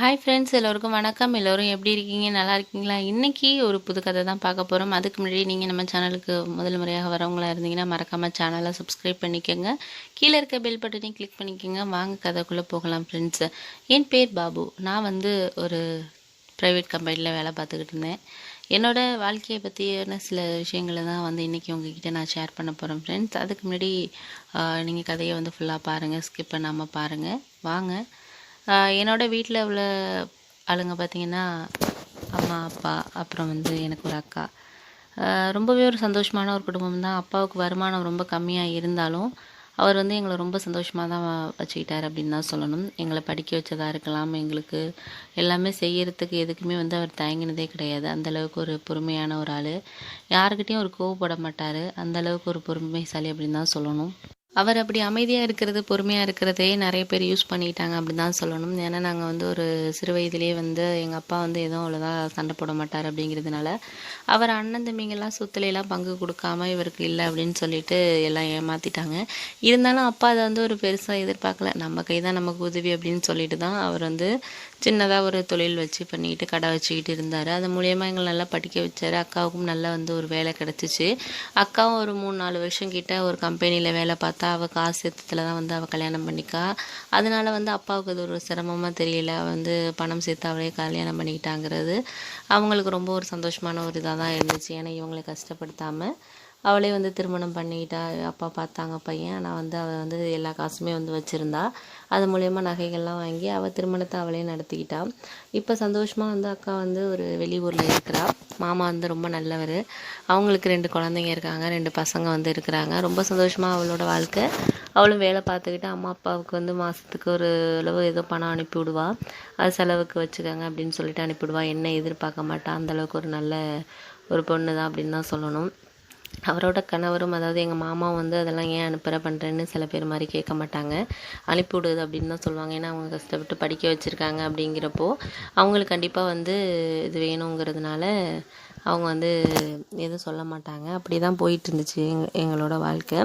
Hi friends, எல்லோருக்கும் வணக்கம். எல்லோரும் எப்படி இருக்கீங்க? நல்லா இருக்கீங்களா? இன்றைக்கி ஒரு புது கதை தான் பார்க்க போகிறோம். அதுக்கு முன்னாடி நீங்கள் நம்ம சேனலுக்கு முதல் முறையாக வரவங்களா இருந்தீங்கன்னா மறக்காமல் சேனலை சப்ஸ்கிரைப் பண்ணிக்கோங்க. கீழே இருக்க பெல் பட்டனையும் கிளிக் பண்ணிக்கோங்க. வாங்க கதைக்குள்ளே போகலாம் ஃப்ரெண்ட்ஸ். என் பேர் பாபு. நான் ஒரு ப்ரைவேட் கம்பெனியில் வேலை பார்த்துக்கிட்டு இருந்தேன். என்னோடய வாழ்க்கையை பற்றியான சில விஷயங்களை தான் இன்றைக்கி உங்ககிட்ட நான் ஷேர் பண்ண போகிறேன் ஃப்ரெண்ட்ஸ். அதுக்கு முன்னாடி நீங்கள் கதையை ஃபுல்லாக பாருங்கள், ஸ்கிப் பண்ணாமல் பாருங்கள். வாங்க. என்னோட வீட்டில் உள்ள ஆளுங்க பார்த்திங்கன்னா அம்மா, அப்பா, அப்புறம் எனக்கு ஒரு அக்கா. ரொம்பவே ஒரு சந்தோஷமான ஒரு குடும்பம் தான். அப்பாவுக்கு வருமானம் ரொம்ப கம்மியாக இருந்தாலும் அவர் எங்களை ரொம்ப சந்தோஷமாக தான் வச்சுக்கிட்டார் அப்படின்னு தான் சொல்லணும். எங்களை படிக்க வச்சதாக இருக்கலாம், எங்களுக்கு எல்லாமே செய்கிறதுக்கு எதுக்குமே அவர் தயங்கினதே கிடையாது. அந்தளவுக்கு ஒரு பொறுமையான ஒரு ஆள். யாருக்கிட்டேயும் ஒரு கோவப்பட மாட்டார். அந்தளவுக்கு ஒரு பொறுமைசாலி அப்படின்னு தான் சொல்லணும். அவர் அப்படி அமைதியாக இருக்கிறது, பொறுமையாக இருக்கிறதே நிறைய பேர் யூஸ் பண்ணிக்கிட்டாங்க அப்படின்னு தான் சொல்லணும். ஏன்னா நாங்கள் ஒரு சிறு வயதிலேயே எங்கள் அப்பா எதுவும் அவ்வளோதான் சண்டை போட மாட்டார் அப்படிங்கிறதுனால அவர் அண்ணன் தம்பிங்கெல்லாம் சொத்துலையெல்லாம் பங்கு கொடுக்காம இவருக்கு இல்லை அப்படின்னு சொல்லிட்டு எல்லாம் ஏமாற்றிட்டாங்க. இருந்தாலும் அப்பா அதை ஒரு பெருசாக எதிர்பார்க்கல. நம்ம கை தான் நமக்கு உதவி அப்படின்னு சொல்லிட்டு தான் அவர் சின்னதாக ஒரு தொழில் வச்சு பண்ணிக்கிட்டு கடை வச்சுக்கிட்டு இருந்தார். அது மூலயமா எங்களை நல்லா படிக்க வச்சார். அக்காவுக்கும் நல்லா ஒரு வேலை கிடச்சிச்சு. அக்காவும் ஒரு 3-4 வருஷம் கிட்ட ஒரு கம்பெனியில் வேலை பார்த்தா அவள் காசு சேர்த்தத்தில் தான் அவள் கல்யாணம் பண்ணிக்கா. அதனால் அப்பாவுக்கு அது ஒரு சிரமமாக தெரியல. பணம் சேர்த்து அவளே கல்யாணம் பண்ணிக்கிட்டாங்கிறது அவங்களுக்கு ரொம்ப ஒரு சந்தோஷமான ஒரு இதாக தான் இருந்துச்சு. ஏன்னா இவங்களை கஷ்டப்படுத்தாமல் அவளே திருமணம் பண்ணிக்கிட்டா. அப்பா பார்த்தாங்க பையன். ஆனால் அவள் எல்லா காசுமே வச்சுருந்தா. அது மூலயமா நகைகள்லாம் வாங்கி அவள் திருமணத்தை அவளே நடத்திக்கிட்டா. இப்போ சந்தோஷமாக அக்கா ஒரு வெளியூரில் இருக்கிறா. மாமா ரொம்ப நல்லவர். அவங்களுக்கு 2 குழந்தைங்க இருக்காங்க, 2 பசங்க இருக்கிறாங்க. ரொம்ப சந்தோஷமாக அவளோட வாழ்க்கை. அவளும் வேலை பார்த்துக்கிட்டு அம்மா அப்பாவுக்கு மாதத்துக்கு ஒரு அளவு ஏதோ பணம் அனுப்பி விடுவா. அது செலவுக்கு வச்சுக்கோங்க அப்படின்னு சொல்லிட்டு அனுப்பிவிடுவா. என்ன எதிர்பார்க்க மாட்டா. அந்தளவுக்கு ஒரு நல்ல ஒரு பொண்ணு தான் அப்படின்னு தான் சொல்லணும். அவரோட கணவரும், அதாவது எங்கள் மாமாவும் அதெல்லாம் ஏன் அனுப்புகிற பண்ணுறேன்னு சில பேர் மாதிரி கேட்க மாட்டாங்க. அனுப்பிவிடுது அப்படின்னு தான் சொல்லுவாங்க. ஏன்னா அவங்க கஷ்டப்பட்டு படிக்க வச்சுருக்காங்க. அப்படிங்கிறப்போ அவங்களுக்கு கண்டிப்பாக இது வேணுங்கிறதுனால அவங்க எதுவும் சொல்ல மாட்டாங்க. அப்படி தான் போயிட்டு இருந்துச்சு எங்களோட வாழ்க்கை.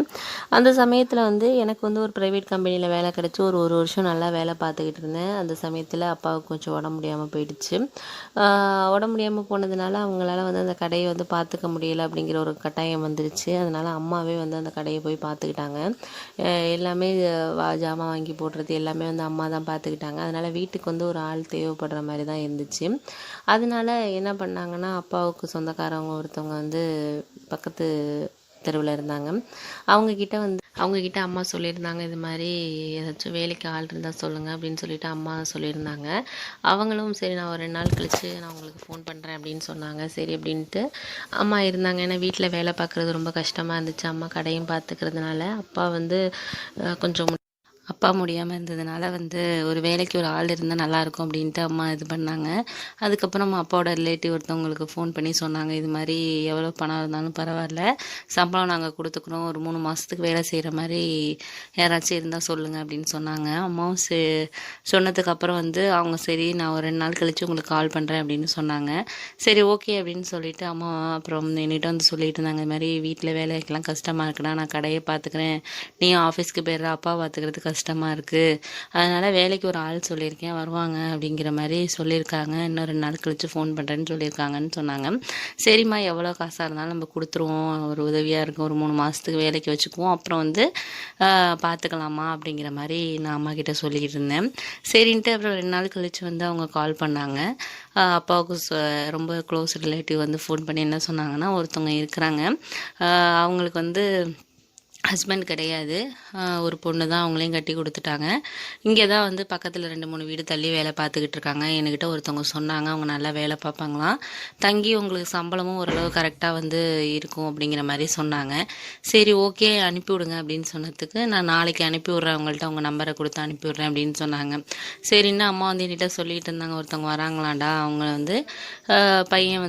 அந்த சமயத்தில் எனக்கு ஒரு ப்ரைவேட் கம்பெனியில் வேலை கிடச்சி ஒரு வருஷம் நல்லா வேலை பார்த்துக்கிட்டு இருந்தேன். அந்த சமயத்தில் அப்பாவுக்கு கொஞ்சம் உடம்பு முடியாமல் போயிடுச்சு. உடம்பு முடியாமல் போனதுனால அவங்களால அந்த கடையை பார்த்துக்க முடியலை அப்படிங்கிற ஒரு கட்டாயம் வந்துருச்சு. அதனால் அம்மாவே அந்த கடையை போய் பார்த்துக்கிட்டாங்க. எல்லாமே ஜாமான் வாங்கி போடுறது எல்லாமே அம்மா தான் பார்த்துக்கிட்டாங்க. அதனால் வீட்டுக்கு ஒரு ஆள் தேவைப்படுற மாதிரி தான் இருந்துச்சு. அதனால என்ன பண்ணாங்கன்னா, அப்பாவுக்கு சொந்தக்காரவங்க ஒருத்தவங்க பக்கத்து தெருவில் இருந்தாங்க. அவங்கக்கிட்ட அம்மா சொல்லியிருந்தாங்க, இது மாதிரி ஏதாச்சும் வேலைக்கு ஆள் இருந்தால் சொல்லுங்கள் அப்படின்னு சொல்லிட்டு அம்மா சொல்லியிருந்தாங்க. அவங்களும் சரி, நான் ஒரு 2 நாள் கழித்து நான் உங்களுக்கு ஃபோன் பண்ணுறேன் அப்படின்னு சொன்னாங்க. சரி அப்படின்ட்டு அம்மா இருந்தாங்க. ஏன்னா வீட்டில் வேலை பார்க்குறது ரொம்ப கஷ்டமாக இருந்துச்சு. அம்மா கடையும் பார்த்துக்கிறதுனால அப்பா கொஞ்சம் அப்பா முடியாமல் இருந்ததுனால ஒரு வேலைக்கு ஒரு ஆள் இருந்தால் நல்லாயிருக்கும் அப்படின்ட்டு அம்மா இது பண்ணாங்க. அதுக்கப்புறம் அப்பாவோட ரிலேட்டிவ் ஒருத்தவங்களுக்கு ஃபோன் பண்ணி சொன்னாங்க, இது மாதிரி எவ்வளோ பணம் இருந்தாலும் பரவாயில்ல, சம்பளம் நாங்கள் கொடுத்துக்குறோம், ஒரு 3 மாதத்துக்கு வேலை செய்கிற மாதிரி யாராச்சும் இருந்தால் சொல்லுங்கள் அப்படின்னு சொன்னாங்க. அம்மாவும் சொன்னதுக்கப்புறம் அவங்க சரி, நான் ஒரு 2 நாள் கழித்து உங்களுக்கு கால் பண்ணுறேன் அப்படின்னு சொன்னாங்க. சரி ஓகே அப்படின்னு சொல்லிட்டு அம்மா அப்புறம் என்கிட்ட சொல்லிட்டு இருந்தாங்க, இது மாதிரி வீட்டில் வேலைக்கெல்லாம் கஷ்டமாக இருக்குடா, நான் கடையை பார்த்துக்கிறேன், நீயும் ஆஃபீஸ்க்கு போயிடுற, அப்பா பார்த்துக்கிறதுக்கு கஷ்டமாக இருக்குது, அதனால் வேலைக்கு ஒரு ஆள் சொல்லியிருக்கேன், வருவாங்க அப்படிங்கிற மாதிரி சொல்லியிருக்காங்க. இன்னும் 2 நாள் கழித்து ஃபோன் பண்ணுறேன்னு சொல்லியிருக்காங்கன்னு சொன்னாங்க. சரிம்மா, எவ்வளோ காசாக இருந்தாலும் நம்ம கொடுத்துருவோம், ஒரு உதவியாக இருக்கும், ஒரு 3 மாதத்துக்கு வேலைக்கு வச்சுக்குவோம், அப்புறம் பார்த்துக்கலாமா அப்படிங்கிற மாதிரி நான் அம்மா கிட்டே சொல்லிக்கிட்டு இருந்தேன். சரின்ட்டு அப்புறம் 2 நாள் கழித்து அவங்க கால் பண்ணாங்க. அப்பாவுக்கு ரொம்ப க்ளோஸ் ரிலேட்டிவ் ஃபோன் பண்ணி என்ன சொன்னாங்கன்னா, ஒருத்தவங்க இருக்கிறாங்க, அவங்களுக்கு ஹஸ்பண்ட் கிடையாது, ஒரு பொண்ணு தான், அவங்களையும் கட்டி கொடுத்துட்டாங்க. இங்கே தான் பக்கத்தில் 2-3 வீடு தள்ளி வேலை பார்த்துக்கிட்டு இருக்காங்க. என்கிட்ட ஒருத்தவங்க சொன்னாங்க, அவங்க நல்லா வேலை பார்ப்பாங்களாம், தங்கி உங்களுக்கு சம்பளமும் ஓரளவு கரெக்டாக இருக்கும் அப்படிங்கிற மாதிரி சொன்னாங்க. சரி ஓகே அனுப்பிவிடுங்க அப்படின்னு சொன்னதுக்கு, நான் நாளைக்கு அனுப்பி விட்றேன், அவங்கள்ட்ட உங்கள் நம்பரை கொடுத்து அனுப்பி விட்றேன் அப்படின்னு சொன்னாங்க. சரின்னு அம்மா என்கிட்ட சொல்லிட்டு இருந்தாங்க, ஒருத்தவங்க வராங்களாண்டா, அவங்க பையன்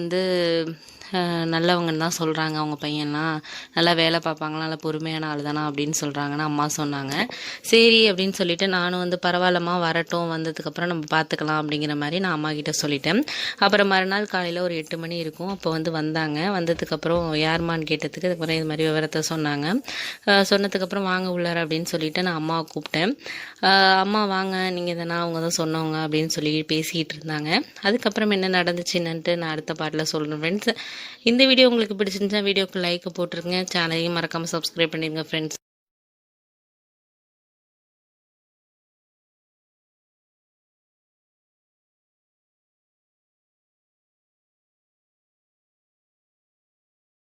நல்லவங்கன்னு தான் சொல்கிறாங்க, அவங்க பையன்லாம் நல்லா வேலை பார்ப்பாங்களா, நல்லா பொறுமையான ஆள் தானா அப்படின்னு சொல்கிறாங்கன்னு அம்மா சொன்னாங்க. சரி அப்படின்னு சொல்லிட்டு நானும் வந்து பரவாயில்லம்மா வரட்டும், வந்ததுக்கப்புறம் நம்ம பார்த்துக்கலாம் அப்படிங்கிற மாதிரி நான் அம்மா கிட்ட சொல்லிட்டேன். அப்புறம் மறுநாள் காலையில் ஒரு 8 மணி இருக்கும். அப்போ வந்து வந்தாங்க. வந்ததுக்கப்புறம் யாருமான்னு கேட்டதுக்கு அதுக்கப்புறம் இது மாதிரி விவரத்தை சொன்னாங்க. சொன்னதுக்கப்புறம் வாங்க உள்ளார அப்படின்னு சொல்லிட்டு நான் அம்மாவை கூப்பிட்டேன். அம்மா வாங்க, நீங்கள் தானே, அவங்க தான் சொன்னவங்க அப்படின்னு சொல்லி பேசிகிட்டு இருந்தாங்க. அதுக்கப்புறம் என்ன நடந்துச்சுன்னுட்டு நான் அடுத்த பாட்டில் சொல்கிறேன் ஃப்ரெண்ட்ஸ். இந்த வீடியோ உங்களுக்கு பிடிச்சிருந்துச்சா வீடியோக்கு லைக் போட்டுருங்க, சேனலையும் மறக்காமல் சப்ஸ்கிரைப் பண்ணிடுங்க ஃப்ரெண்ட்ஸ்.